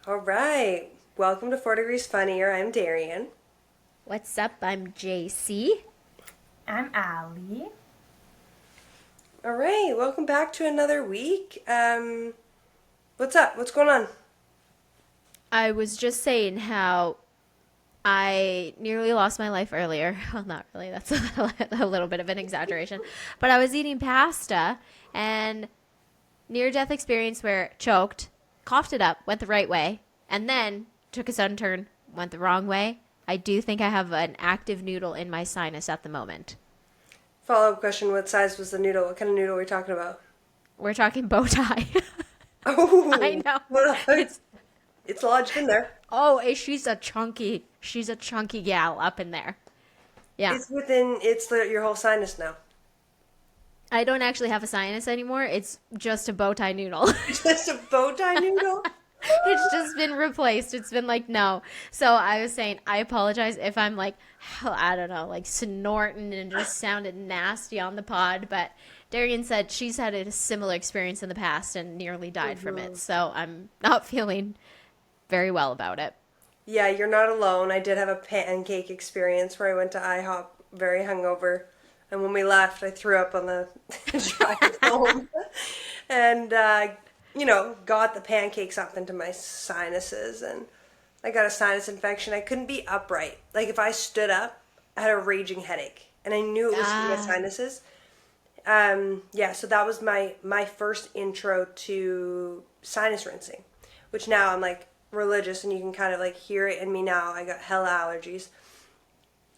All right. Welcome to 4 Degrees Funnier. I'm Darian. What's up? I'm JC. I'm Allie. All right. Welcome back to another week. What's up? What's going on? I was just saying how I nearly lost my life earlier. Well, not really. That's a little bit of an exaggeration. But I was eating pasta and near death experience where choked, coughed it up, went the right way, and then took a sudden turn, went the wrong way. I do think I have an active noodle in my sinus at the moment. Follow-up question. What size was the noodle? What kind of noodle are we talking about? We're talking bow tie. I Oh, know. well, It's it's lodged in there. she's a chunky gal up in there. Yeah. It's your whole sinus now. I don't actually have a sinus anymore. It's just a bow tie noodle. Just a bow tie noodle? It's just been replaced. It's been like, no. So I was saying, I apologize if I'm like, I don't know, like snorting and just sounded nasty on the pod. But Darian said she's had a similar experience in the past and nearly died from it. So I'm not feeling very well about it. Yeah, you're not alone. I did have a pancake experience where I went to IHOP very hungover. And when we left, I threw up on the drive home. And, got the pancakes up into my sinuses. And I got a sinus infection. I couldn't be upright. Like, if I stood up, I had a raging headache. And I knew it was from my Ah, sinuses. Yeah, so that was my first intro to sinus rinsing, which now I'm like religious and you can kind of like hear it in me now. I got hella allergies.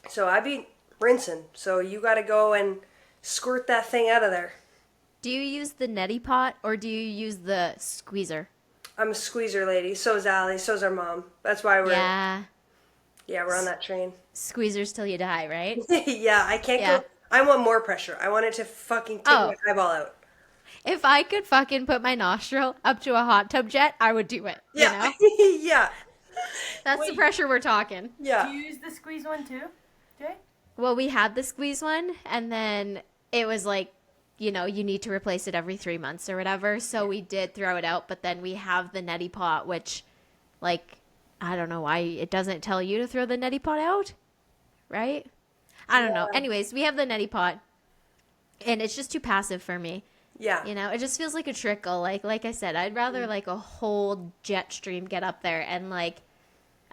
So I be rinsing. So you got to go and squirt that thing out of there. do you use the neti pot or do you use the squeezer? I'm a squeezer lady. So is Allie. So is our mom. That's why Yeah. we're on that train. Squeezers till you die, right? Yeah, I can't Yeah. go. I want more pressure. I want it to fucking take my Oh, eyeball out. if I could fucking put my nostril up to a hot tub jet, I would do it, you Yeah, know? yeah, That's the Wait, pressure we're talking. do yeah. you use the squeeze one too, Jay? Well, we had the squeeze one, and then it was like, you need to replace it every 3 months or whatever. So we did throw it out, but then we have the neti pot, which, like, I don't know why it doesn't tell you to throw the neti pot out, right? I don't know. Yeah. Anyways, we have the neti pot, and it's just too passive for me. Yeah. It just feels like a trickle. Like I said, I'd rather like a whole jet stream get up there and like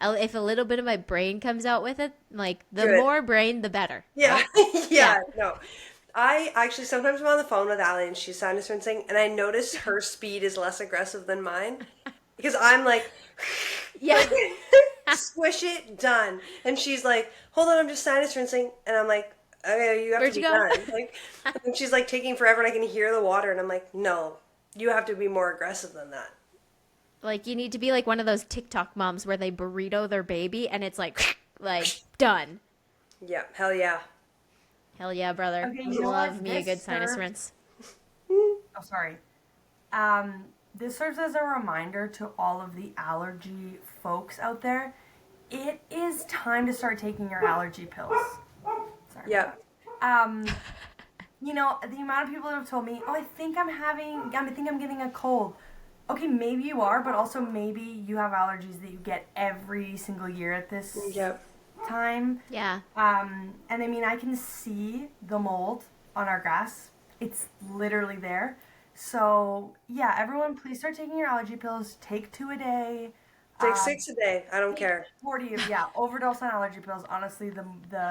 if a little bit of my brain comes out with it, like the Good. more brain, the better, Yeah. right? Yeah. Yeah. No. I actually sometimes I'm on the phone with Allie and she's sinus rinsing and I notice her speed is less aggressive than mine because I'm like Yeah. squish it, done. And she's like, hold on, I'm just sinus rinsing. And I'm like, okay, you have to Where'd you be go? done. Like, and she's like taking forever and I can hear the water. And I'm like, no, you have to be more aggressive than that. Like you need to be like one of those TikTok moms where they burrito their baby and it's like done. Yeah, hell yeah. Hell yeah, brother. Okay, you know Love what? me a This good sinus serves. rinse. Oh, sorry. This serves as a reminder to all of the allergy folks out there. It is time to start taking your allergy pills. Sorry. Yeah. Um, the amount of people that have told me, "Oh, I think I'm getting a cold." Okay, maybe you are, but also maybe you have allergies that you get every single year at this Yeah. time. Yeah. And I mean, I can see the mold on our grass. It's literally there. So, yeah, everyone, please start taking your allergy pills. Take 2 a day. Take Um, 6 a day. I don't take care. 40 of, yeah, overdose on allergy pills. Honestly, the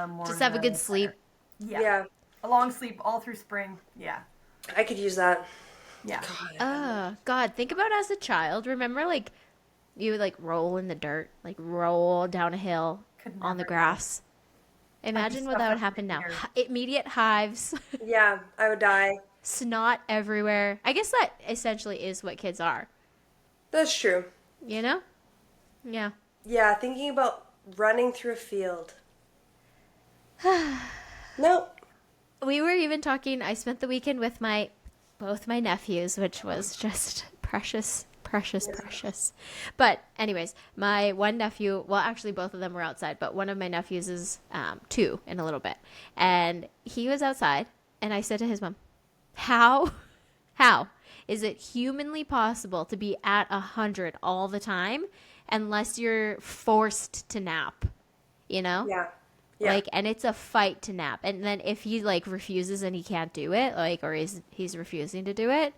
more Just have a good the sleep. better. Yeah. Yeah. A long sleep all through spring. Yeah. I could use that. Yeah. God. God, think about as a child. Remember, like, you would, like, roll in the dirt, like, roll down a hill Could on the never. grass. I'd be Imagine what that would suffocating happen now. here. Immediate hives, Yeah, I would die. snot everywhere. I guess that essentially is what kids are, That's true. you know? Yeah. Yeah, thinking about running through a field. No. We were even talking, I spent the weekend with both my nephews, which was just precious, precious, precious. But anyways, my one nephew, well, actually both of them were outside, but one of my nephews is 2 in a little bit. And he was outside, and I said to his mom, how is it humanly possible to be at 100 all the time unless you're forced to nap, you know? Yeah. Yeah. Like, and it's a fight to nap. And then if he like refuses and he can't do it, like, or he's refusing to do it,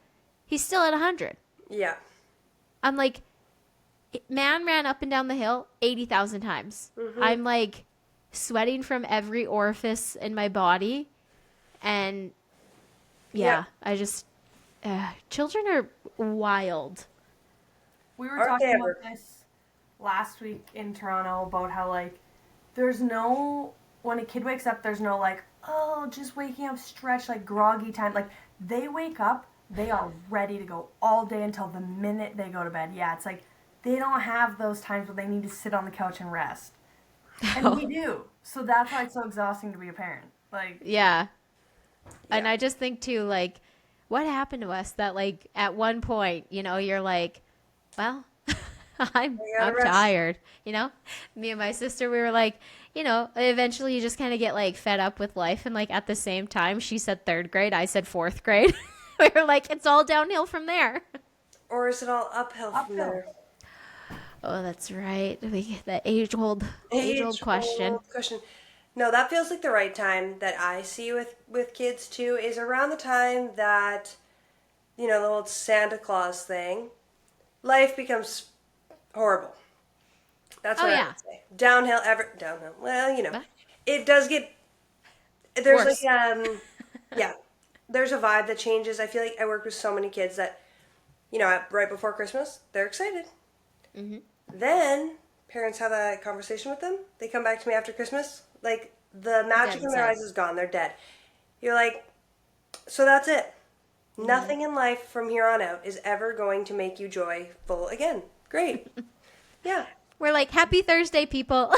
he's still at 100. Yeah. I'm like, man ran up and down the hill 80,000 times. I'm like sweating from every orifice in my body. And yeah. I just, children are wild. We were Aren't they talking ever? about this last week in Toronto about how, like, there's no, when a kid wakes up, there's no, like, oh, just waking up, stretch, like, groggy time. Like, they wake up, they are ready to go all day until the minute they go to bed. Yeah, it's like, they don't have those times where they need to sit on the couch and rest. And we do. So that's why it's so exhausting to be a parent. Like, Yeah. And I just think too, like, what happened to us that like at one point, you know, you're like, well, I'm gotta rest. tired, you know? Me and my sister, we were like, you know, eventually you just kind of get like fed up with life. And like at the same time, she said third grade, I said fourth grade. We were like, it's all downhill from there. Or is it all uphill from there? Oh, that's right. The age-old question. Age-old question. No, that feels like the right time that I see with kids too is around the time that, you know, the old Santa Claus thing. Life becomes horrible. That's what I would say. Downhill. Well, you know, What? it does get. There's Worse. like yeah, there's a vibe that changes. I feel like I work with so many kids that, you know, right before Christmas they're excited. Then parents have a conversation with them. They come back to me after Christmas. Like the magic in their inside. eyes is gone. They're dead. You're like, so that's it. Nothing in life from here on out is ever going to make you joyful again. Great. Yeah. We're like, happy Thursday, people.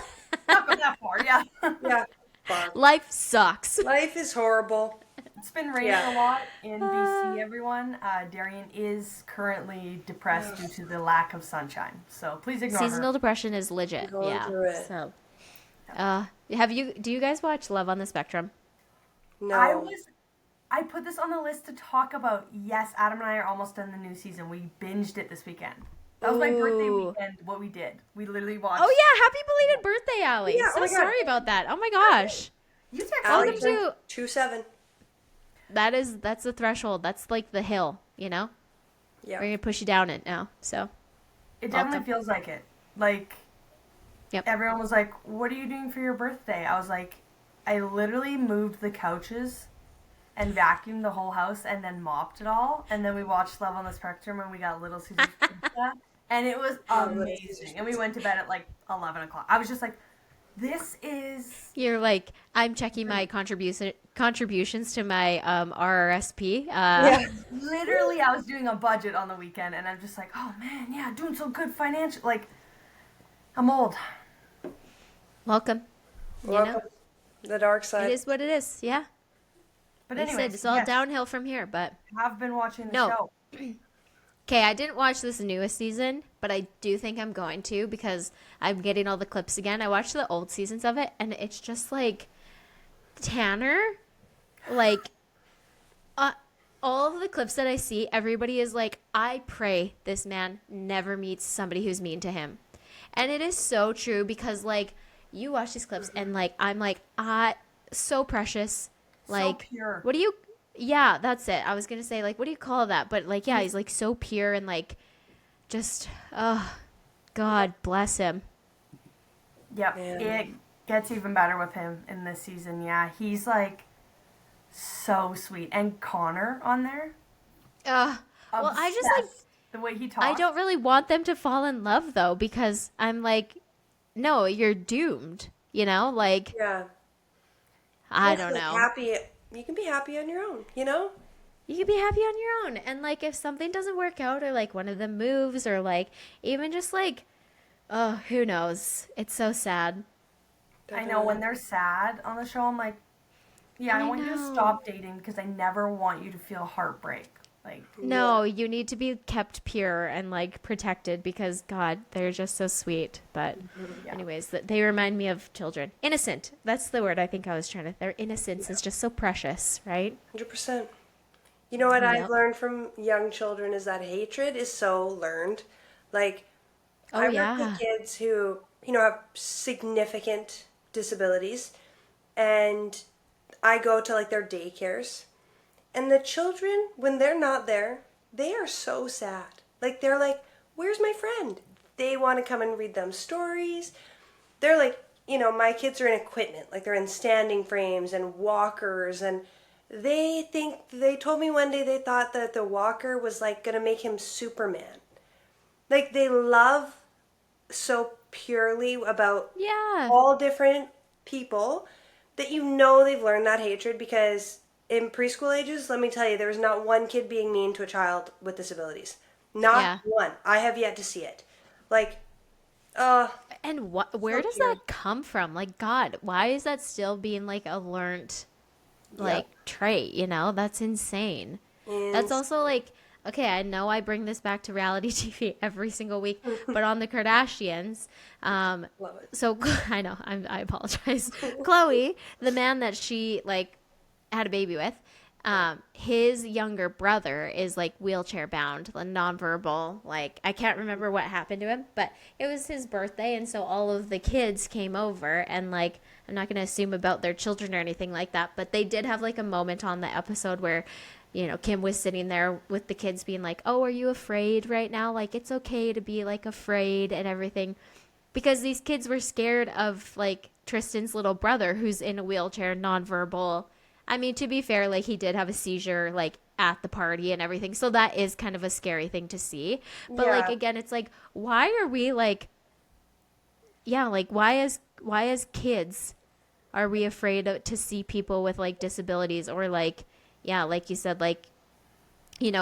not go that far, yeah. Yeah. Fun. Life sucks. Life is horrible. It's been raining a lot in BC, everyone. Darian is currently depressed due to the lack of sunshine. So please ignore Seasonal her. depression is legit. Going Yeah. through it. So, do you guys watch Love on the Spectrum? No. I put this on the list to talk about. Yes, Adam and I are almost done the new season. We binged it this weekend. That was my birthday Ooh. weekend, what we did. We literally watched. Oh yeah, happy belated birthday, Allie. Yeah, oh So my God. sorry about that. Oh my gosh. You texted Welcome me. to 2-7. that's the threshold. That's like the hill, you know? Yeah. We're gonna push you down it now. So It definitely Welcome. feels like it. Like, Yep. everyone was like, what are you doing for your birthday? I was like, I literally moved the couches and vacuumed the whole house and then mopped it all. And then we watched Love on the Spectrum and we got Little Caesars pizza. And it was Little Caesars amazing. And we went to bed at like 11 o'clock. I was just like, this is... you're like, I'm checking my contributions to my RRSP. Literally, I was doing a budget on the weekend and I'm just like, oh man, yeah, doing so good financially. Like, I'm old. Welcome. You Welcome. know? The dark side. It is what it is. Yeah. But Like I anyway, said, it's all downhill from here, but I've been watching the No. show. okay, I didn't watch this newest season, but I do think I'm going to because I'm getting all the clips again. I watched the old seasons of it, and it's just like Tanner, like all of the clips that I see, everybody is like, I pray this man never meets somebody who's mean to him. And it is so true because like you watch these clips and like I'm like, so precious. Like, so pure. what do you yeah, that's it. I was gonna say like what do you call that? But like yeah, he's like so pure and like just God bless him. Yep, Man. it gets even better with him in this season. Yeah, he's like so sweet. And Connor on there. Well, I just like Obsessed. The way he talks. I don't really want them to fall in love though because I'm like, no, you're doomed. You know, like Yeah. I Yes, don't like, know. Happy. You can be happy on your own, you know? You can be happy on your own. And like if something doesn't work out or like one of them moves or like even just like who knows? It's so sad. I know when they're sad on the show, I'm like, yeah, I want you to know. stop dating because I never want you to feel heartbreak. Like, No, you need to be kept pure and like protected because God, they're just so sweet. But Yeah. anyways, they remind me of children. Innocent. That's the word I think I was trying to. Their innocence is just so precious, right? 100%. You know what Yep. I've learned from young children is that hatred is so learned. Like, Oh, I work with yeah. kids who, have significant disabilities, and I go to like their daycares, and the children, when they're not there, they are so sad. Like they're like, "Where's my friend?" They want to come and read them stories. They're like, my kids are in equipment, like they're in standing frames and walkers, and they told me one day they thought that the walker was like gonna make him Superman. Like they love so purely about Yeah. all different people that they've learned that hatred because in preschool ages, let me tell you, there was not one kid being mean to a child with disabilities. Not Yeah. one. I have yet to see it. Like, uh, And where so does that pure. come from? Like, God, why is that still being like a learned like Yep. trait, you know? That's insane. That's And also like, okay, I know I bring this back to reality TV every single week, but on the Kardashians, love it. so I know, I apologize. Chloe, the man that she like had a baby with, his younger brother is like wheelchair bound, nonverbal. Like I can't remember what happened to him, but it was his birthday, and so all of the kids came over, and like I'm not gonna assume about their children or anything like that, but they did have like a moment on the episode where, Kim was sitting there with the kids being like, "Oh, are you afraid right now? Like it's okay to be like afraid and everything." Because these kids were scared of like Tristan's little brother who's in a wheelchair, nonverbal. I mean, to be fair, like he did have a seizure like at the party and everything. So that is kind of a scary thing to see. But like Yeah. again, it's like why are we like yeah, like why as kids are we afraid to see people with like disabilities or like yeah, like you said like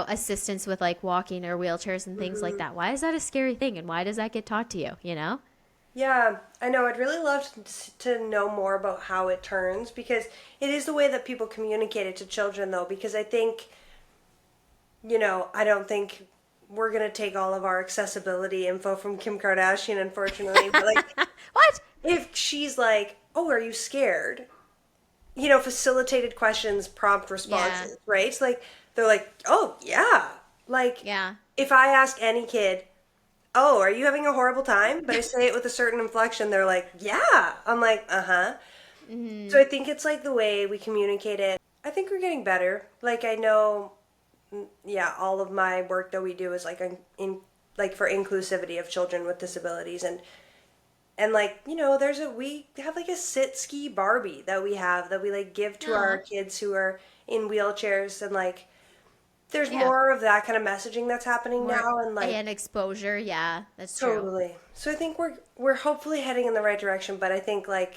assistance with like walking or wheelchairs and things like Hmm. that. Why is that a scary thing and why does that get taught to you? Yeah, I know. I'd really love to know more about how it turns because it is the way that people communicate it to children, though. Because I think, I don't think we're gonna take all of our accessibility info from Kim Kardashian, unfortunately. But like, What? if she's like, "Oh, are you scared?" Facilitated questions, prompt Yeah. responses, right? So like, they're like, "Oh, yeah." Like, Yeah. if I ask any kid, "Oh, are you having a horrible time?" But I say it with a certain inflection, they're like, "Yeah." I'm like, "Uh-huh." So Mhm. I think it's like the way we communicate it. I think we're getting better. Like I know, yeah, all of my work that we do is like like for inclusivity of children with disabilities and like, we have like a sit ski Barbie that we like give to our Oh. kids who are in wheelchairs and like there's Yeah. more of that kind of messaging that's happening More now and like and exposure. Yeah, that's true. totally. So I think we're hopefully heading in the right direction, but I think like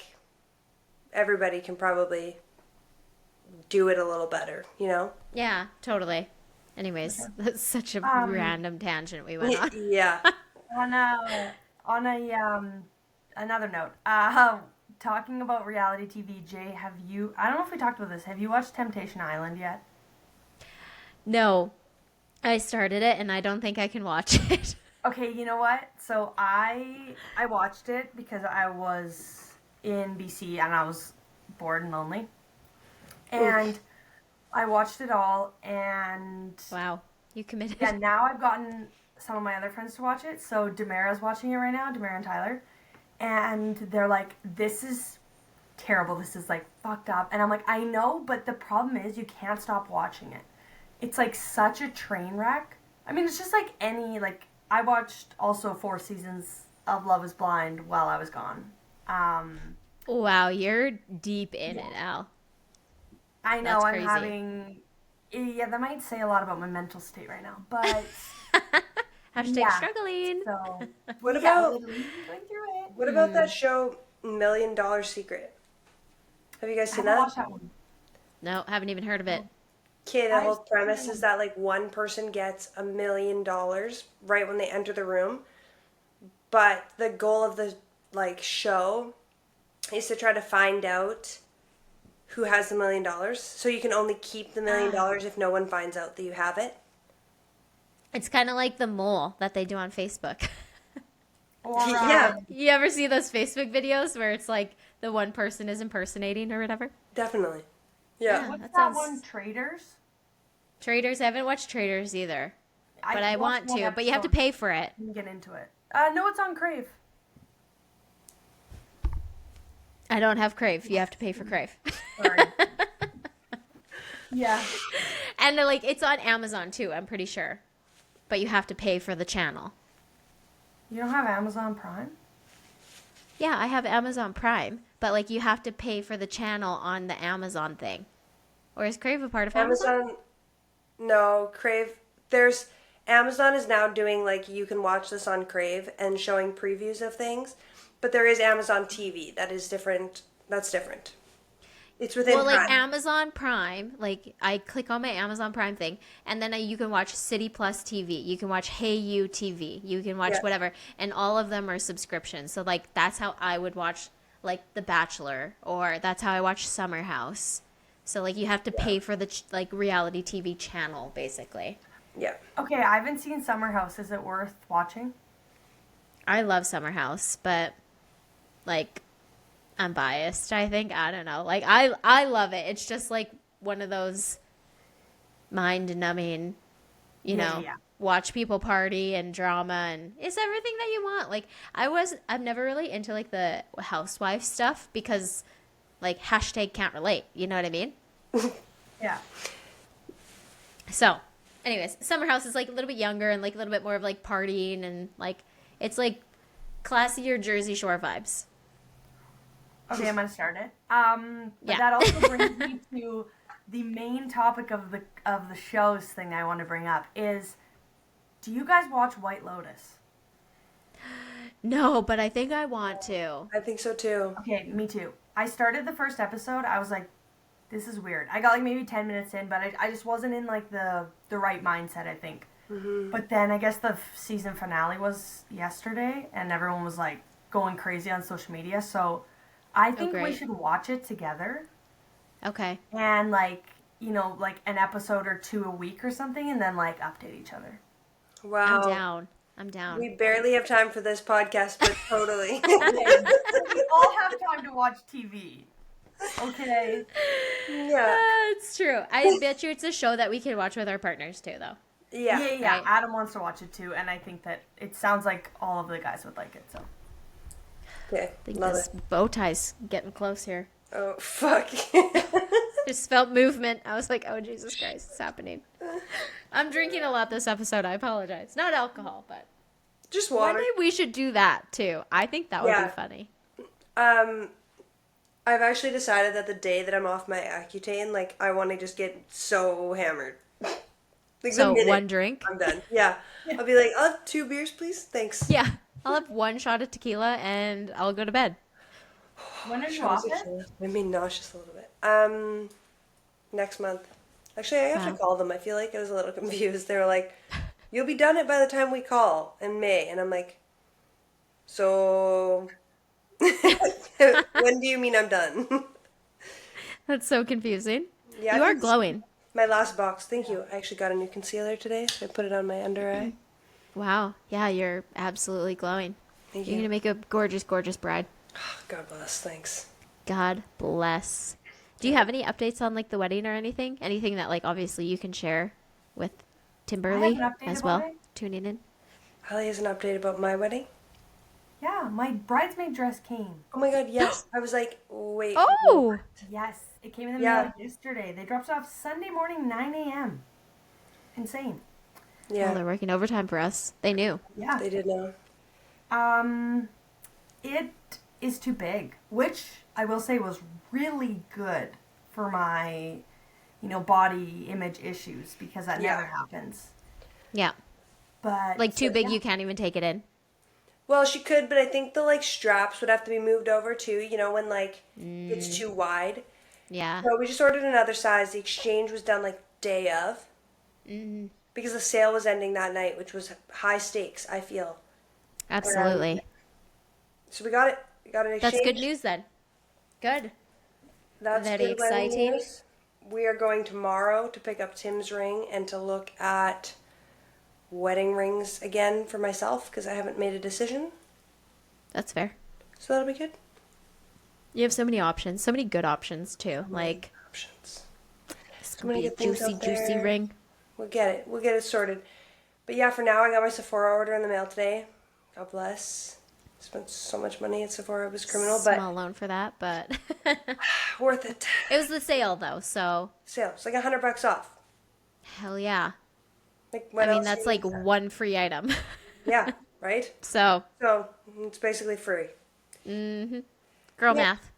everybody can probably do it a little better? Yeah, totally. Anyways, that's such a Um, random tangent we went on. Yeah. on a another note, talking about reality TV, Jay, have you? I don't know if we talked about this. Have you watched Temptation Island yet? No, I started it and I don't think I can watch it. Okay, you know what? So I watched it because I was in BC and I was bored and lonely, and Oof. I watched it all. And Wow, you yeah, committed. now I've gotten some of my other friends to watch it. So Demara's watching it right now, Demara and Tyler, and they're like, "This is terrible. This is like fucked up." And I'm like, "I know, but the problem is you can't stop watching it. It's like such a train wreck. I mean, it's just like any like I watched also 4 seasons of Love Is Blind while I was gone. Um, Wow, you're deep in yeah, it, Al. I know That's I'm crazy. having yeah, that might say a lot about my mental state right now, but Hashtag yeah. struggling. So What yeah, about literally going through it. what about that show $1 Million Secret? Have you guys I seen haven't that? watched that one. No, haven't even heard of it. Okay, the I've whole seen premise is that like one person gets $1 million right when they enter the room, but the goal of the like show is to try to find out who has the $1 million. So you can only keep the million Ah. dollars if no one finds out that you have it. It's kind of like the mole that they do on Facebook. or Yeah, You ever see those Facebook videos where it's like the one person is impersonating or whatever? definitely. Yeah. Yeah, what's that that one? sounds. Traders. Traders. I haven't watched Traders either, I but I watched want one to. But you have to episode. pay for it. Didn't get into it. No, it's on Crave. I don't have Crave. You have to pay for Crave. Sorry. Yeah. And like it's on Amazon too, I'm pretty sure. But you have to pay for the channel. You don't have Amazon Prime? Yeah, I have Amazon Prime, but like you have to pay for the channel on the Amazon thing. Or is Crave a part of Amazon? No, Crave. Amazon is now doing like you can watch this on Crave and showing previews of things, but there is Amazon TV that is different. That's different. It's within Well, like Prime. Amazon Prime, like I click on my Amazon Prime thing, and then you can watch City Plus TV, you can watch Hey You TV, you can watch Yeah. whatever, and all of them are subscriptions. So like that's how I would watch like The Bachelor, or that's how I watch Summer House. So like you have to pay for the like reality TV channel basically. Yeah. Okay, I haven't seen Summer House. Is it worth watching? I love Summer House, but like I'm biased, I think. I don't know. Like I love it. It's just like one of those mind numbing, Yeah. watch people party and drama, and it's everything that you want. Like I'm never really into like the housewife stuff because like hashtag can't relate. You know what I mean? Yeah. So, anyways, Summer House is like a little bit younger and like a little bit more of like partying, and like it's like classier Jersey Shore vibes. Okay, I'm gonna start it. But Yeah. that also brings me to the main topic of the shows thing I want to bring up is, do you guys watch White Lotus? No, but I think I want to. I think so too. Okay, me too. I started the first episode. I was like, this is weird. I got like maybe 10 minutes in, but I just wasn't in like the right mindset, I think. But then I guess the season finale was yesterday, and everyone was like going crazy on social media. So I think we great. should watch it together, Okay. and like like an episode or two a week or something, and then like update each other. Wow. I'm down. We barely have time for this podcast, but totally. We all have time to watch TV. Okay. Yeah. It's true. I bet you it's a show that we can watch with our partners too, though. Yeah. Yeah. Right. Adam wants to watch it too, and I think that it sounds like all of the guys would like it. So. Okay. I think Love this it. bow tie's getting close here. Oh, fuck. Just felt movement. I was like, oh, Jesus Christ, it's happening. I'm drinking a lot this episode. I apologize. Not alcohol, but Just one water. day we should do that too. I think that would Yeah. be funny. I've actually decided that the day that I'm off my Accutane, like, I want to just get so hammered. Like, So the minute one drink. I'm done. Yeah. I'll be like, I'll have 2 beers, please. Thanks. Yeah. I'll have one shot of tequila and I'll go to bed. When are you off it? Made me nauseous a little bit. Next month. Actually, I have Wow. to call them. I feel like I was a little confused. They were like, you'll be done it by the time we call in May. And I'm like, so when do you mean I'm done? That's so confusing. Yeah, You I are think glowing. my last box. Thank you. I actually got a new concealer today, so I put it on my under eye. Wow. Yeah, you're absolutely glowing. Thank You're you. going to make a gorgeous, gorgeous bride. God bless. Thanks. God bless. Do you have any updates on like the wedding or anything? Anything that like obviously you can share with Timberly an update as about well? it. Tuning in. Holly has an update about my wedding. Yeah, my bridesmaid dress came. Oh my god, yes. I was like, wait. Oh, Yes, it came in the Yeah. mail yesterday. They dropped it off Sunday morning, 9 a.m. Insane. well, Yeah, they're working overtime for us. They knew. Yeah. they did know. It is too big, which I will say was really good for my, body image issues, because that Yeah. never happens. Yeah. But Like too big, yeah. you can't even take it in. Well, she could, but I think the like straps would have to be moved over too, when like it's too wide. Yeah. So we just ordered another size. The exchange was done like day of. Because the sale was ending that night, which was high stakes, I feel. Absolutely. So we got it. We got an exchange. That's good news then. Good. That's Very good wedding exciting. news. We are going tomorrow to pick up Tim's ring and to look at wedding rings again for myself because I haven't made a decision. That's fair. So that'll be good. You have so many options, so many good options too. Like Options. this So could many be a good things juicy, out juicy there. ring. We'll get it. We'll get it sorted. But yeah, for now, I got my Sephora order in the mail today. God bless. Spent so much money at Sephora. It was criminal, but Small loan for that, but worth it. it was the sale though, so Sale. It's like $100 off. hell yeah. Like, I what mean, else do that's you like need for? one free item. Yeah, right? So, So, it's basically free. girl Yeah. math.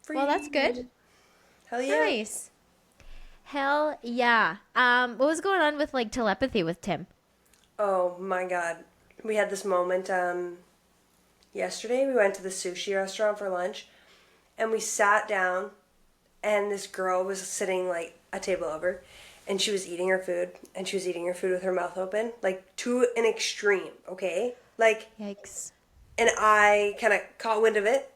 Free. Well, that's good. Hell yeah. Nice. Hell yeah. What was going on with like telepathy with Tim? Oh my god. We had this moment yesterday. We went to the sushi restaurant for lunch and we sat down and this girl was sitting like a table over and she was eating her food and she was eating her food with her mouth open, like to an extreme, okay? Like, Yikes. and I kind of caught wind of it.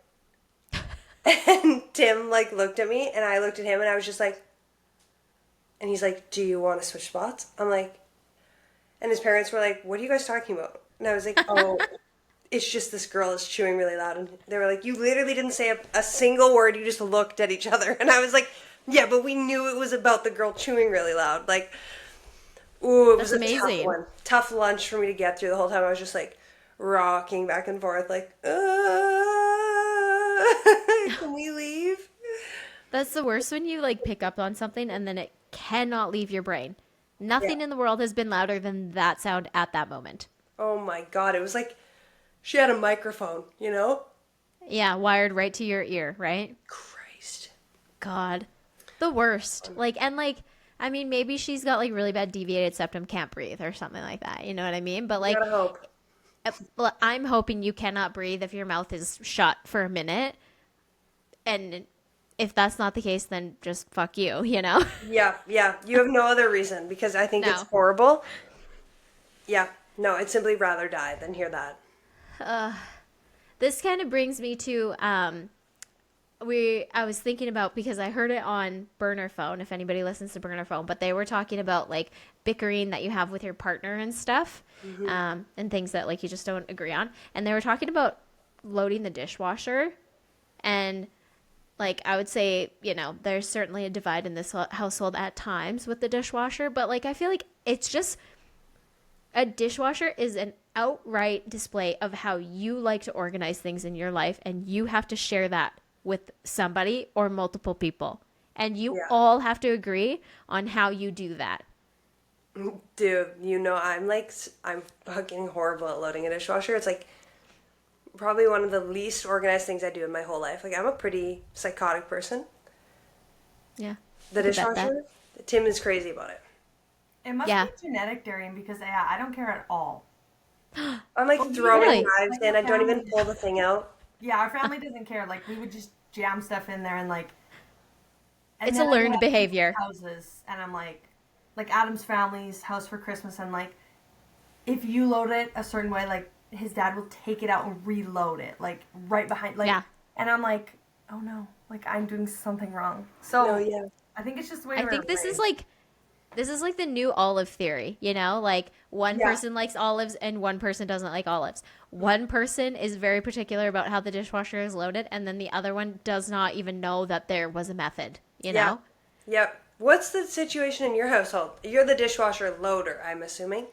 And Tim like looked at me and I looked at him and I was just like, and he's like, do you want to switch spots? I'm like, and his parents were like, what are you guys talking about? And I was like, oh, it's just this girl is chewing really loud. And they were like, you literally didn't say a single word. You just looked at each other. And I was like, yeah, but we knew it was about the girl chewing really loud. Like, ooh, it was That's a tough amazing. one. Tough lunch for me to get through the whole time. I was just like rocking back and forth like, can we leave? That's the worst when you like pick up on something and then it cannot leave your brain. Nothing in the world has been louder than that sound at that moment. Oh my God. It was like she had a microphone, you know? Yeah, wired right to your ear, right? Christ. God. The worst. Like, and like, I mean, maybe she's got like really bad deviated septum, can't breathe or something like that. You know what I mean? But like, Gotta hope. well, I'm hoping you cannot breathe if your mouth is shut for a minute. And if that's not the case, then just fuck you, you know? Yeah, yeah. You have no other reason because I think it's No. horrible. Yeah. No, I'd simply rather die than hear that. This kind of brings me to I was thinking about, because I heard it on Burner Phone, if anybody listens to Burner Phone, but they were talking about like bickering that you have with your partner and stuff, and things that like you just don't agree on. And they were talking about loading the dishwasher, and like I would say, you know, there's certainly a divide in this household at times with the dishwasher, but like I feel like it's just, a dishwasher is an outright display of how you like to organize things in your life, and you have to share that with somebody or multiple people. And you Yeah. all have to agree on how you do that. Dude, you know, I'm fucking horrible at loading a dishwasher. It's like probably one of the least organized things I do in my whole life. Like, I'm a pretty psychotic person. Yeah. The I could bet dishwasher, Tim is crazy about it. It must Yeah. be genetic, Darian, because yeah, I don't care at all. I'm like throwing really? knives in. I don't even pull the thing out. Yeah, our family doesn't care. Like, we would just jam stuff in there and like. And It's then a I go learned out to behavior. houses, and I'm like Adam's family's house for Christmas, and like, if you load it a certain way, like his dad will take it out and reload it, like right behind, like. Yeah. And I'm like, oh no, like I'm doing something wrong. So Oh, yeah. I think it's just the way I we're think this is raised. like the new olive theory, you know? Like one Yeah. person likes olives and one person doesn't like olives. One person is very particular about how the dishwasher is loaded, and then the other one does not even know that there was a method, you Yeah. know? Yep. What's the situation in your household? You're the dishwasher loader, I'm assuming.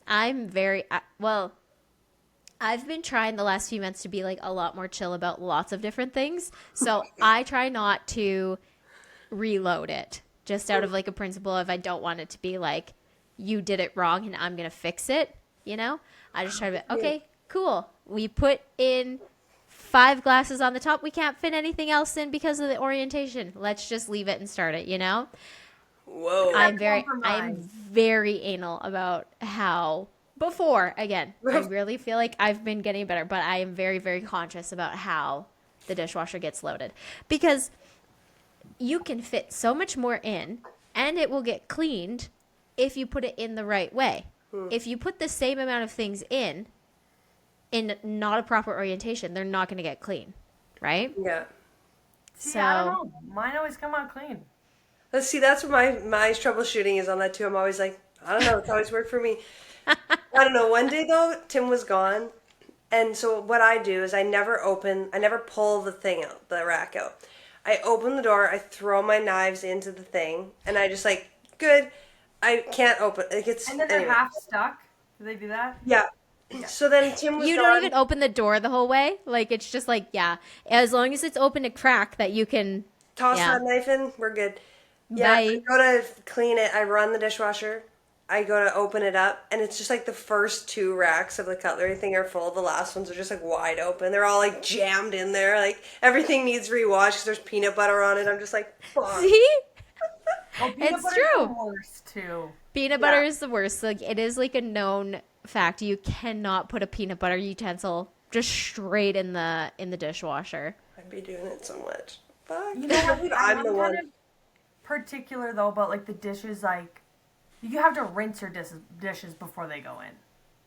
I'm very well, I've been trying the last few months to be like a lot more chill about lots of different things. So I try not to reload it, just out of like a principle of I don't want it to be like you did it wrong and I'm going to fix it, you know? I just try to be, okay, cool. We put in 5 glasses on the top. We can't fit anything else in because of the orientation. Let's just leave it and start it, you know? Whoa. I'm very compromise. anal about how before, again, I really feel like I've been getting better, but I am very, very conscious about how the dishwasher gets loaded, because you can fit so much more in and it will get cleaned if you put it in the right way. If you put the same amount of things in not a proper orientation, they're not going to get clean, right? Yeah. See, I don't know. Mine always come out clean. Let's see, that's what my troubleshooting is on that too. I'm always like, I don't know, it's always worked for me. I don't know. One day though, Tim was gone, and so what I do is I never pull the thing out, the rack out. I open the door, I throw my knives into the thing, and I just like, good. I can't open. Like it's And then they're anyway. half stuck. Do they do that? Yeah, So then Tim was You gone. don't even open the door the whole way. Like, it's just like, yeah, as long as it's open a crack that you can. Toss Yeah. that knife in. We're good. Yeah, Bye. I go to clean it. I run the dishwasher. I go to open it up, and it's just like the first two racks of the cutlery thing are full. The last ones are just like wide open. They're all like jammed in there. Like everything needs rewashed because there's peanut butter on it. I'm just like, fuck. See? Oh, peanut It's butter's true. the worst too. Peanut butter is the worst. Like, it is like a known fact. You cannot put a peanut butter utensil just straight in the dishwasher. I'd be doing it so much. Fuck. You know what? Dude, I'm I'm the kind one. of particular though about like the dishes. Like you have to rinse your dishes before they go in.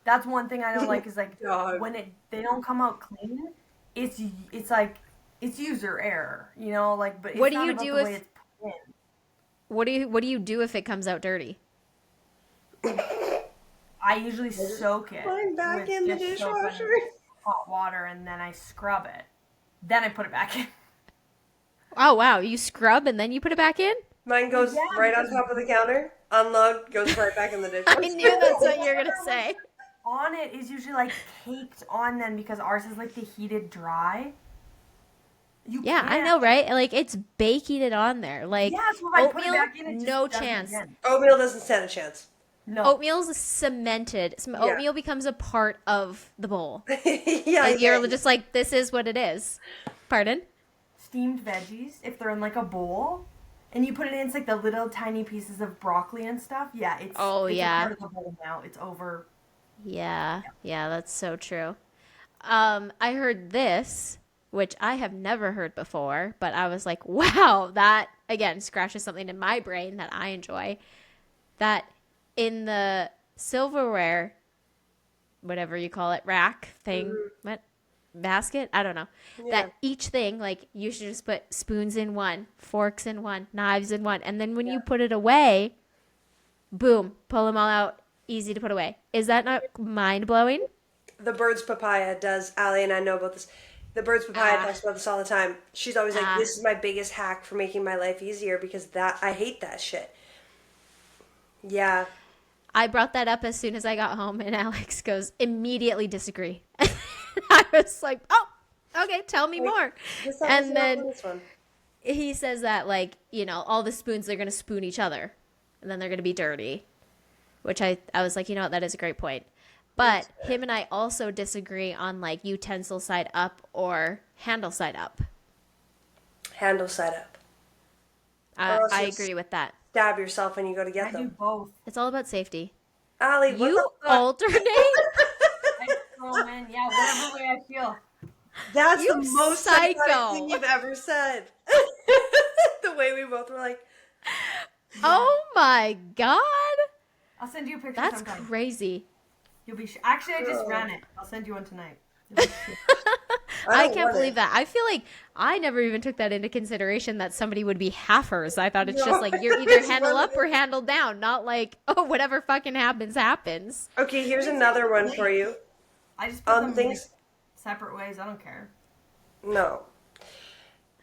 That's one thing I don't like is like God. when they don't come out clean. It's like it's user error, you know. Like, but it's What do not you about do the if- way it's put in. What do you do if it comes out dirty? I usually soak it Mine back with in the dish soap and dishwasher. hot water, and then I scrub it. Then I put it back in. Oh wow, you scrub and then you put it back in? Mine goes Yeah, right on because- top of the counter, unload, goes right back in the dishwasher. I knew that's what you were gonna say. On it is usually like caked on then because ours is like the heated dry. You Yeah, I can't- know, right? Like, it's baking it on there. Like, Yeah, so if I put it oatmeal, back in, it just no does it chance. again. Oatmeal doesn't stand a chance. No. Oatmeal's cemented. Yeah. Oatmeal becomes a part of the bowl. Yeah, Like, you're yeah. just like, this is what it is. Pardon? Steamed veggies, if they're in like a bowl, and you put it in, it's like the little tiny pieces of broccoli and stuff. Yeah, it's it's Yeah. a part of the bowl now. It's over. Yeah, that's so true. I heard this, which I have never heard before, but I was like, wow, that again scratches something in my brain that I enjoy. That in the silverware, whatever you call it, rack thing, what basket? I don't know. Yeah. That each thing, like, you should just put spoons in one, forks in one, knives in one, and then when you put it away, boom, pull them all out. Easy to put away. Is that not mind blowing? The Bird's Papaya does. Allie and I know about this. The Bird's Papaya talks about this all the time. She's always like, this is my biggest hack for making my life easier because I hate that shit. Yeah. I brought that up as soon as I got home, and Alex goes, immediately disagree. I was like, oh, okay, tell me more. This one And is not then this one. he says that, like, you know, all the spoons, they're going to spoon each other, and then they're going to be dirty, which I was like, you know what, that is a great point. But him and I also disagree on, like, utensil side up or handle side up. Handle side up. Or else I you'll agree with that. Stab yourself when you go to get I do them. both. It's all about safety. Allie, what You the fuck? alternate? I throw them in. Yeah, whatever way I feel. That's You the most psycho. psychotic thing you've ever said. The way we both were like, Oh my God. I'll send you a picture That's sometime. crazy. You'll be. Actually, I just ran it. I'll send you one tonight. I don't can't want believe it. that. I feel like I never even took that into consideration that somebody would be halfers. I thought it's just like you're either it's handle one up of or handle down, not like, oh, whatever fucking happens, happens. Okay, here's another one for you. I just put them in, Things. like, separate ways. I don't care. No.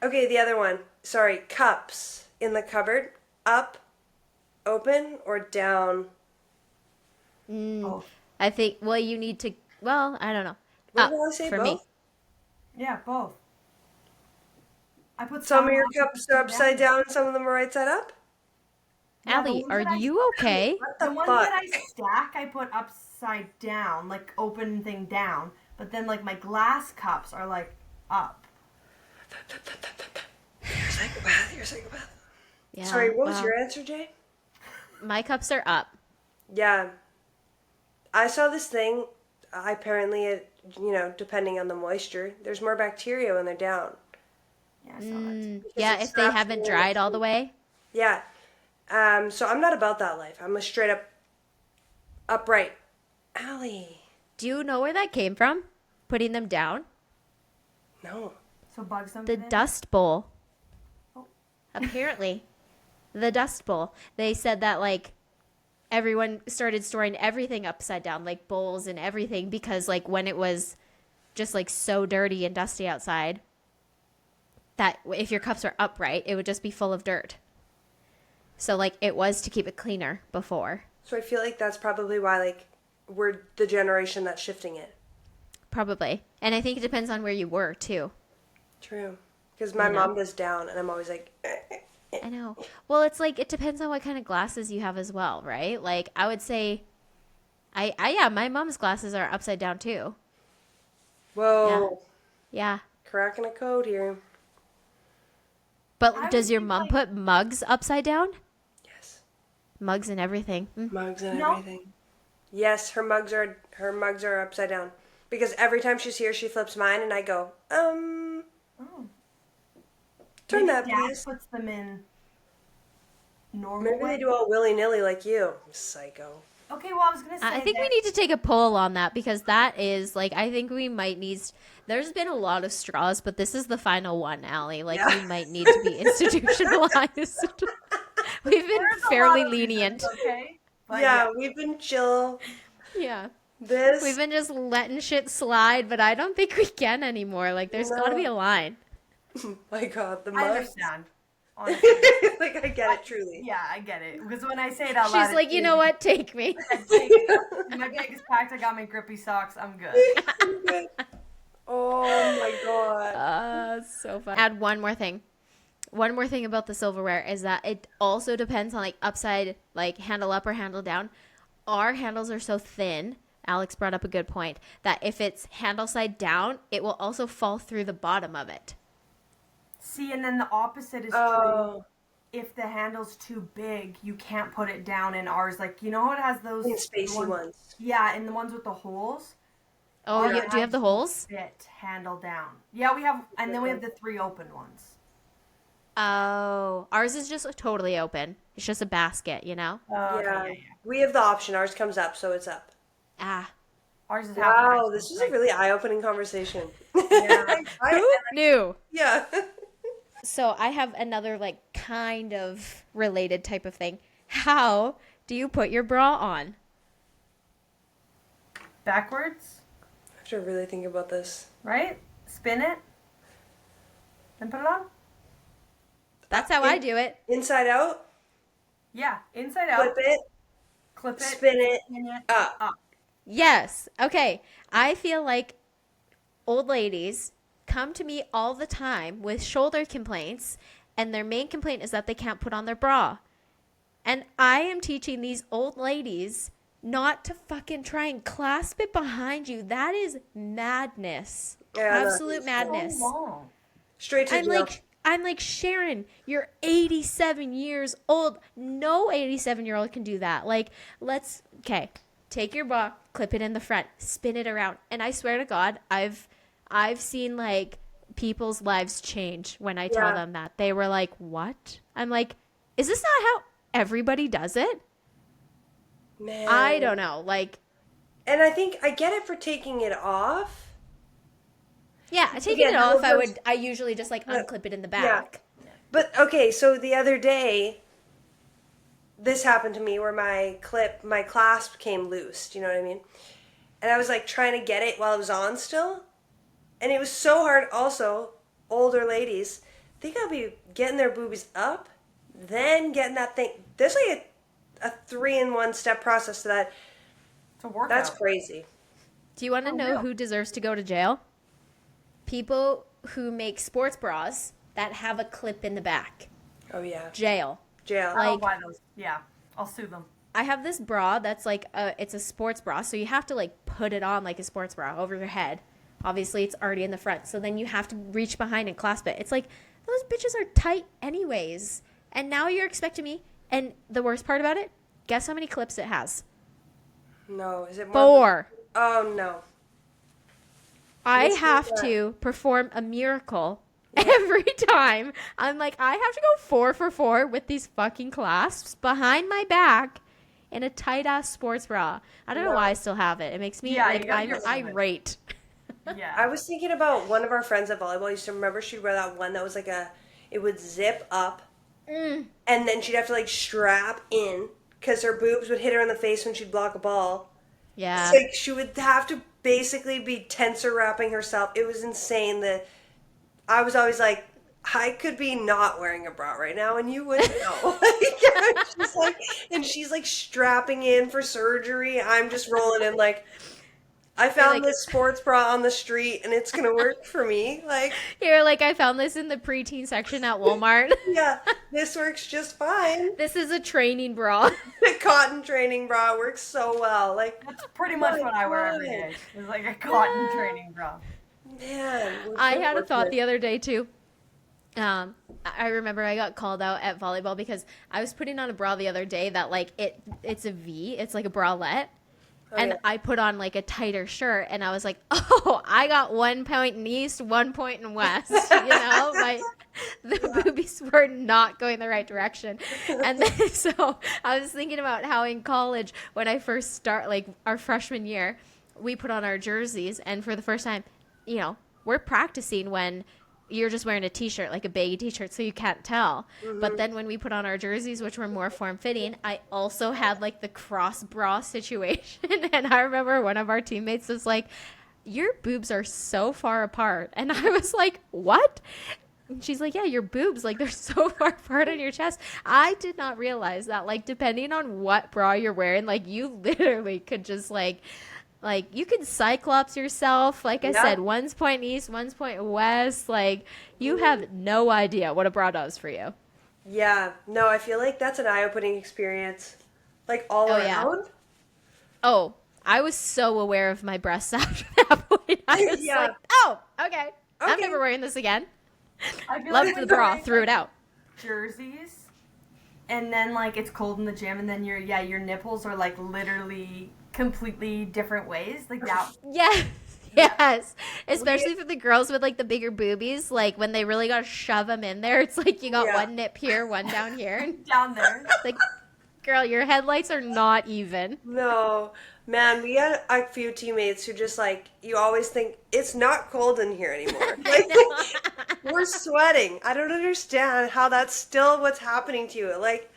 Okay, the other one. Sorry, cups in the cupboard. Up, open, or down? Oh, I think, well, you need to, well, I don't know. What Up did I say, for both? me. yeah, both. I put Some of your up, cups are upside down and some of them are right side up? Yeah, the Allie, ones are that I- you okay? What The the ones fuck? that I stack, I put upside down, like open thing down. But then, like, my glass cups are like up. You're a psychopath. You're a psychopath. Yeah, Sorry, what was well, your answer, Jay? My cups are up. Yeah. I saw this thing. Apparently, depending on the moisture, there's more bacteria when they're down. Yeah, I saw that. Yeah, it if they traps haven't the dried all the way. Yeah. So I'm not about that life. I'm a straight up upright. Allie. Do you know where that came from? Putting them down? No. So bugs don't The get in? Dust Bowl. Oh. Apparently. The Dust Bowl. They said that, like, everyone started storing everything upside down, like bowls and everything, because, like, when it was just, like, so dirty and dusty outside, that if your cups are upright, it would just be full of dirt. So, like, it was to keep it cleaner before. So I feel like that's probably why, like, we're the generation that's shifting it. Probably. And I think it depends on where you were, too. True. Because my mom does down, and I'm always like, I know. Well, it's like, it depends on what kind of glasses you have as well, right? Like, I would say, yeah, my mom's glasses are upside down, too. whoa, Yeah. cracking a code here. But I does would your think, mom like- put mugs upside down? Yes. Mugs and everything. Mm. Mugs and No. everything. Yes, her mugs are upside down. Because every time she's here, she flips mine, and I go, Oh. turn Maybe that, Dad please. puts them in normal Maybe way. they do all willy-nilly like you. Psycho. Okay, well, I was gonna say. I think that, we need to take a poll on that because that is like I think we might need. There's been a lot of straws, but this is the final one, Allie. Like Yeah. we might need to be institutionalized. We've been There's a fairly lot of lenient. reasons, okay. But Yeah, we've been chill. Yeah, This. we've been just letting shit slide, but I don't think we can anymore. Like there's got to be a line. My God, the I mugs. understand. Honestly. Like, I get it, truly. Yeah, I get it. Because when I say it out She's loud, like, you know what? Take me. My bag is packed. I got my grippy socks. I'm good. Oh my God. So fun. Add one more thing. One more thing about the silverware is that it also depends on like upside, like handle up or handle down. Our handles are so thin. Alex brought up a good point that if it's handle side down, it will also fall through the bottom of it. See, and then the opposite is true. Oh, If the handle's too big, you can't put it down in ours. Like, you know how it has those spacey ones. Yeah, and the ones with the holes. Oh, Ours do you have the has holes? Fit handle down. Yeah, we have, and then we have the 3 open ones. Oh, ours is just totally open. It's just a basket, you know? Yeah. We have the option. Ours comes up, so it's up. Ah, Ours is half. Wow, this was a really eye-opening conversation. Yeah. who knew? Yeah. So I have another like kind of related type of thing. How do you put your bra on? Backwards, I have to really think about this. right? Spin it. Then put it on. That's how I do it. Inside out, Yeah, inside out. clip it, Spin it. spin it, Spin it. up. Yes. Okay. I feel like old ladies come to me all the time with shoulder complaints, and their main complaint is that they can't put on their bra. And I am teaching these old ladies not to fucking try and clasp it behind you. That is madness. Yeah, Absolute madness. So long. Straight to jail. I'm like, Sharon, you're 87 years old. No 87-year-old can do that. Like, okay, take your bra, clip it in the front, spin it around. And I swear to God, I've seen like people's lives change when I tell them that. They were like, what? I'm like, is this not how everybody does it? Man. I don't know. Like, And I think I get it for taking it off. yeah, taking it off, I usually just like unclip it in the back. But okay, so the other day, this happened to me where my clasp came loose. Do you know what I mean? And I was like trying to get it while it was on still. And it was so hard. Also, older ladies, they gotta be getting their boobies up, then getting that thing. There's like a 3-in-1 step process to that. It's a workout. That's crazy. Do you want to know real? who deserves to go to jail? People who make sports bras that have a clip in the back. Oh yeah, Jail. jail. I'll like- buy those. Yeah, I'll sue them. I have this bra that's like it's a sports bra, so you have to like put it on like a sports bra over your head. Obviously, it's already in the front, so then you have to reach behind and clasp it. It's like those bitches are tight anyways, and now you're expecting me. And the worst part about it, guess how many clips it has? No, is it more 4. Oh no. I Let's do have that. to perform a miracle every time. I'm like, I have to go 4 for 4 with these fucking clasps behind my back in a tight ass sports bra. I don't know why I still have it. It makes me Yeah, you like gotta I'm get rid of it. irate. Yeah. I was thinking about one of our friends at volleyball. I used to remember she'd wear that one that was like it would zip up, and then she'd have to like strap in because her boobs would hit her in the face when she'd block a ball. Yeah. It's like she would have to basically be tensor wrapping herself. It was insane. I was always like, I could be not wearing a bra right now and you wouldn't know. Like, she's like, and she's like strapping in for surgery. I'm just rolling in like, I You're found like, this sports bra on the street and it's gonna work for me. Like, I found this in the preteen section at Walmart. yeah, this works just fine. This is a training bra. The cotton training bra works so well. Like, That's pretty much my what I wear every God. day. It's like a cotton training bra. Man, we're I so had a thought fortunate. the other day too. I remember I got called out at volleyball because I was putting on a bra the other day that like it's a V, it's like a bralette. Oh, And yeah. I put on like a tighter shirt and I was like, oh, I got 1 point in east, 1 point in west. The boobies were not going the right direction. And then so I was thinking about how in college, when I first start like our freshman year, we put on our jerseys and for the first time, we're practicing when you're just wearing a t-shirt, like a baggy t-shirt, so you can't tell. But then when we put on our jerseys, which were more form-fitting, I also had like the cross bra situation. And I remember one of our teammates was like, your boobs are so far apart. And I was like, what? And she's like, yeah, your boobs, like they're so far apart on your chest. I did not realize that, like, depending on what bra you're wearing, like you literally could just like you could cyclops yourself. Like I Yeah. said, one's point east, one's point west. Like you have no idea what a bra does for you. Yeah, no, I feel like that's an eye-opening experience. Like all Oh, yeah. around. Oh, I was so aware of my breasts after that point. I was Yeah. like, oh, okay. I'm Okay. never wearing this again. I feel Loved like the when bra, you're threw it out. jerseys, and then like it's cold in the gym, and then your nipples are like literally completely different ways. Like that. Yes. Yes. Especially for the girls with like the bigger boobies. Like when they really got to shove them in there, it's like you got Yeah. one nip here, one down here. And Down there. like, girl, your headlights are not even. No, man, we had a few teammates who just like, you always think it's not cold in here anymore. Like, we're sweating. I don't understand how that's still what's happening to you. Like,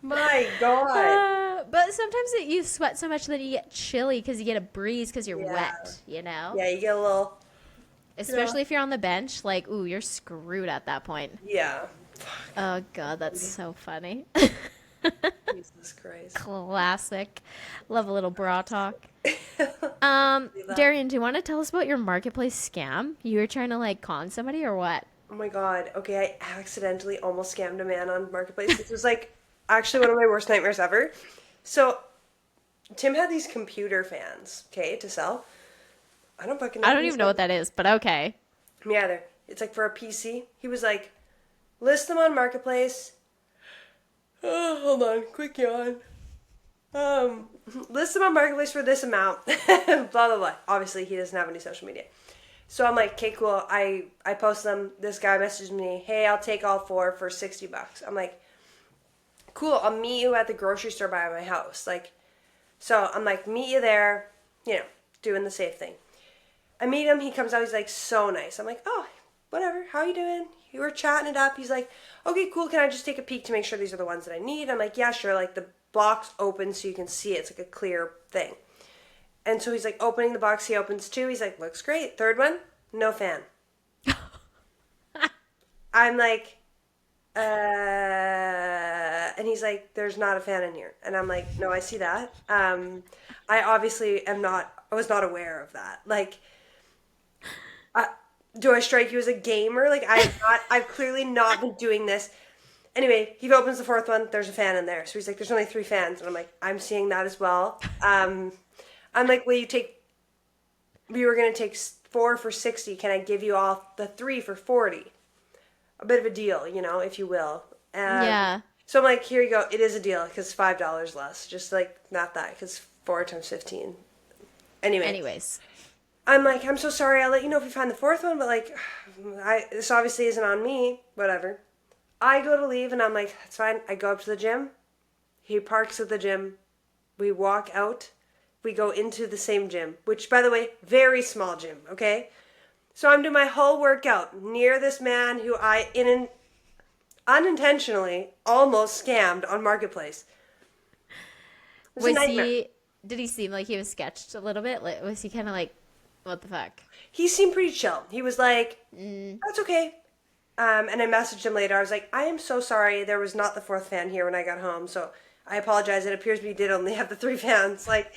my God. But sometimes you sweat so much that you get chilly because you get a breeze because you're Yeah. wet, you know? Yeah, you get a little, Especially if you're on the bench, like, ooh, you're screwed at that point. yeah. Oh, God, that's so funny. Jesus Christ. Classic. Love a little bra talk. that. Darian, do you want to tell us about your marketplace scam? You were trying to, like, con somebody or what? Oh my God. Okay, I accidentally almost scammed a man on Marketplace. This was like actually one of my worst nightmares ever. So, Tim had these computer fans, okay, to sell. I don't fucking know. I don't even know what that is, but okay. Me either. It's like for a PC. He was like, list them on Marketplace. Oh, hold on, quick yawn. List them on Marketplace for this amount. Blah blah blah. Obviously, he doesn't have any social media. So I'm like, okay, cool. I post them. This guy messaged me, hey, I'll take all 4 for $60. I'm like, cool. I'll meet you at the grocery store by my house. Like, so I'm like, meet you there. You know, doing the safe thing. I meet him. He comes out. He's like so nice. I'm like, oh, whatever. How you doing? We were chatting it up. He's like, okay, cool. Can I just take a peek to make sure these are the ones that I need? I'm like, yeah, sure. Like the box opens so you can see it. It's like a clear thing. And so he's like opening the box. He opens 2. He's like, looks great. 3rd one, no fan. I'm like, and he's like, there's not a fan in here. And I'm like, no, I see that. I obviously I was not aware of that. Like, do I strike you as a gamer? Like, I've clearly not been doing this. Anyway, he opens the 4th one. There's a fan in there. So he's like, there's only 3 fans. And I'm like, I'm seeing that as well. I'm like, we were going to take 4 for 60. Can I give you all the 3 for 40? A bit of a deal, you know, if you will. Yeah. So I'm like, here you go. It is a deal because $5 less. Just like, not that because 4 times 15. Anyways. I'm like, I'm so sorry. I'll let you know if we find the 4th one, but like, this obviously isn't on me. Whatever. I go to leave and I'm like, that's fine. I go up to the gym. He parks at the gym. We walk out. We go into the same gym, which, by the way, very small gym, okay? So I'm doing my whole workout near this man who I unintentionally almost scammed on Marketplace. It was a nightmare. Did he seem like he was sketched a little bit? Like, was he kind of like, what the fuck? He seemed pretty chill. He was like, that's okay. And I messaged him later. I was like, I am so sorry. There was not the fourth fan here when I got home. So I apologize. It appears we did only have the three fans. Like,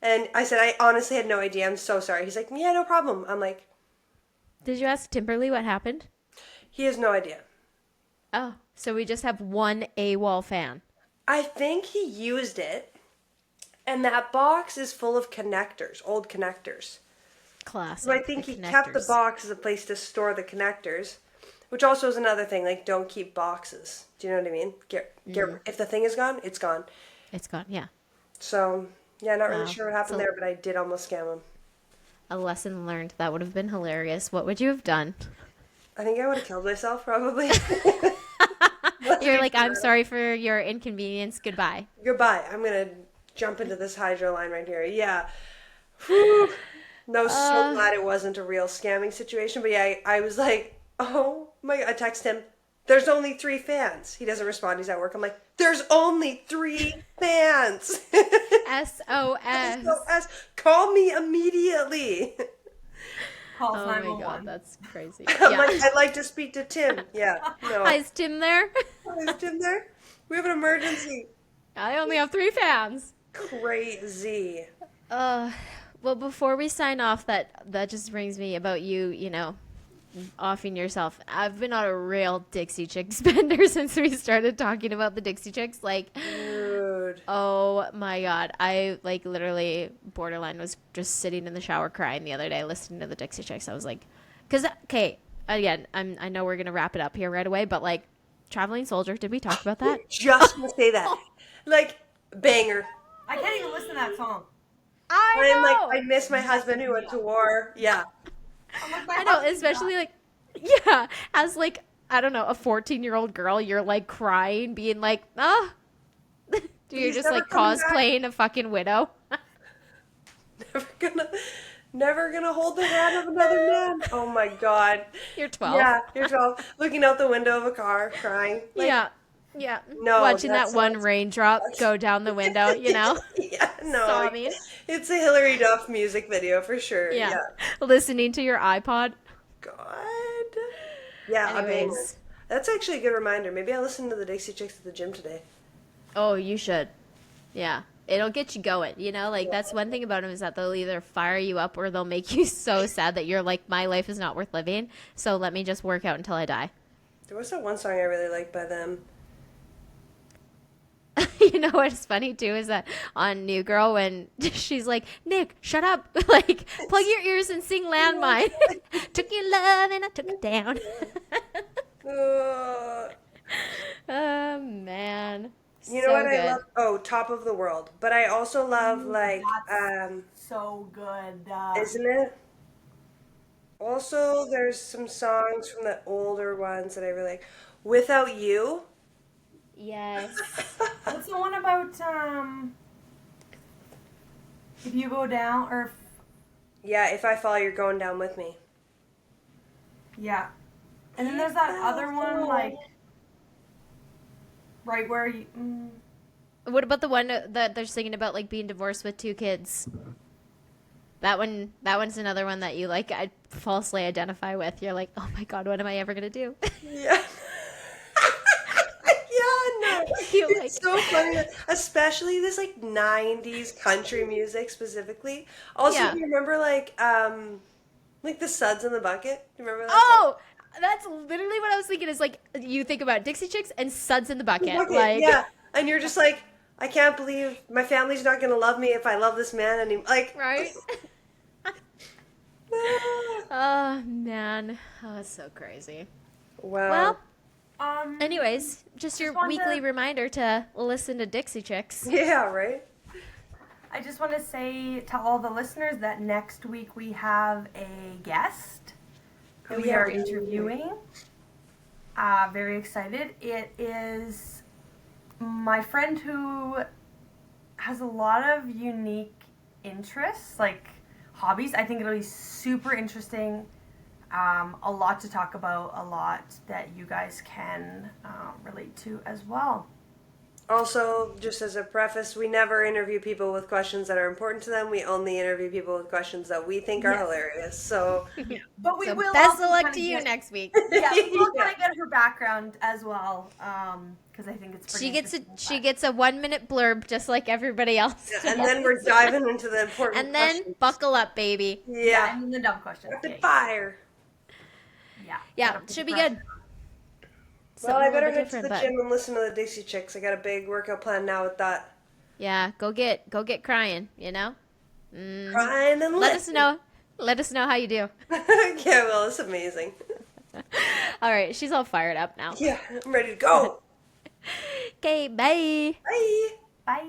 and I said, I honestly had no idea. I'm so sorry. He's like, yeah, no problem. I'm like, Did you ask Timberly what happened? he has no idea. Oh, so we just have one AWOL fan. I think he used it. And that box is full of connectors, old connectors. Classic. So I think the he kept the connectors. box as a place to store the connectors, which also is another thing. Like, don't keep boxes. Do you know what I mean? If the thing is gone, it's gone. It's gone. Yeah. So yeah, not really Wow. sure what happened So there, but I did almost scam him. a lesson learned. That would have been hilarious. What would you have done? I think I would have killed myself probably. You're like, I'm sorry for your inconvenience. Goodbye. Goodbye. I'm gonna jump into this hydro line right here. Yeah. Whew. No, so glad it wasn't a real scamming situation. But yeah, I was like, oh my! I text him. There's only 3 fans. He doesn't respond. He's at work. I'm like, there's only 3 fans. SOS. SOS. Call me immediately. Calls Oh my 911. god, that's crazy. I'm Yeah. like, I'd like to speak to Tim. Yeah. No. Hi, is Tim there? Is Tim there? We have an emergency. I only have 3 fans. Crazy. Well, before we sign off, that just brings me about you know, offing yourself. I've been on a real Dixie Chicks bender since we started talking about the Dixie Chicks. Like, Dude. oh my god, I like literally borderline was just sitting in the shower crying the other day listening to the Dixie Chicks. I was like, because okay, again, I know we're gonna wrap it up here right away, but like, Traveling Soldier, did we talk about that? Just gonna say that. Like, banger. I can't even listen to that song. I'm like, I miss my husband who went to war. Yeah. I'm like, my I know, husband especially died. like, yeah, as like, I don't know, a 14-year-old girl, you're like crying, being like, ah, you're He's just never like coming back. cosplaying a fucking widow. Never gonna hold the hand of another man. Oh my god. You're 12. Yeah, you're 12, looking out the window of a car, crying. Like, Yeah. Yeah. No, Watching that's that one not- raindrop go down the window, you know? Yeah, no. Sobbing. It's a Hillary Duff music video for sure. Yeah. Yeah. Listening to your iPod. God. Yeah, I mean, Anyways. that's actually a good reminder. Maybe I'll listen to the Dixie Chicks at the gym today. Oh, you should. Yeah. It'll get you going, you know? Like, that's one thing about them is that they'll either fire you up or they'll make you so sad that you're like, my life is not worth living, so let me just work out until I die. There was that one song I really liked by them. You know what's funny too is that on New Girl when she's like, Nick, shut up, like plug your ears and sing Landmine. Took your love and I took it down. Uh, Oh man, you know so what good. I love? Oh, Top of the World. But I also love, like, That's so good. isn't it? Also, there's some songs from the older ones that I really like. Without You. Yes. What's the one about if you go down or Yeah, If I Fall, You're Going Down With Me. yeah, and then there's that other one like right where you. What about the one that they're singing about like being divorced with 2 kids? That one's another one that you like. I falsely identify with. You're like, oh my god, what am I ever gonna do? Yeah. Yeah, no. You It's like- so funny, especially this like 90s country music specifically. Also, Yeah. do you remember like the Suds in the Bucket? Do you remember that? Oh, that's literally what I was thinking. Is like you think about Dixie Chicks and Suds in the Bucket. Bucket, Like, yeah. And you're just like, I can't believe my family's not gonna love me if I love this man anymore. Like, right? Oh man, oh, it's so crazy. wow. Well, Um. anyways, just your wanted weekly to- reminder to listen to Dixie Chicks. Yeah, right? I just want to say to all the listeners that next week we have a guest that Oh, we yeah, are we do. interviewing. Very excited. It is my friend who has a lot of unique interests, like hobbies. I think it'll be super interesting. A lot to talk about, a lot that you guys can relate to as well. Also, just as a preface, we never interview people with questions that are important to them. We only interview people with questions that we think are Yes. hilarious. So, Yeah. But we So will best also of luck kinda to you get, next week. yeah, we will Yeah. kind of get her background as well, because I think it's pretty interesting. She gets a 1 minute blurb just like everybody else. And then we're diving into the important And then questions. buckle up, baby. Yeah, Yeah. and then the dumb questions. Rapid Yeah, fire. Yeah, gotta put should the be pressure good. on. Well, Something I a little better bit head to different, the but gym and listen to the Dixie Chicks. I got a big workout plan now with that. yeah, go get crying. You know. Crying and Let us listening. know. Let us know how you do. Yeah, well, it's amazing. All right, she's all fired up now. Yeah, I'm ready to go. Okay, bye. Bye. Bye.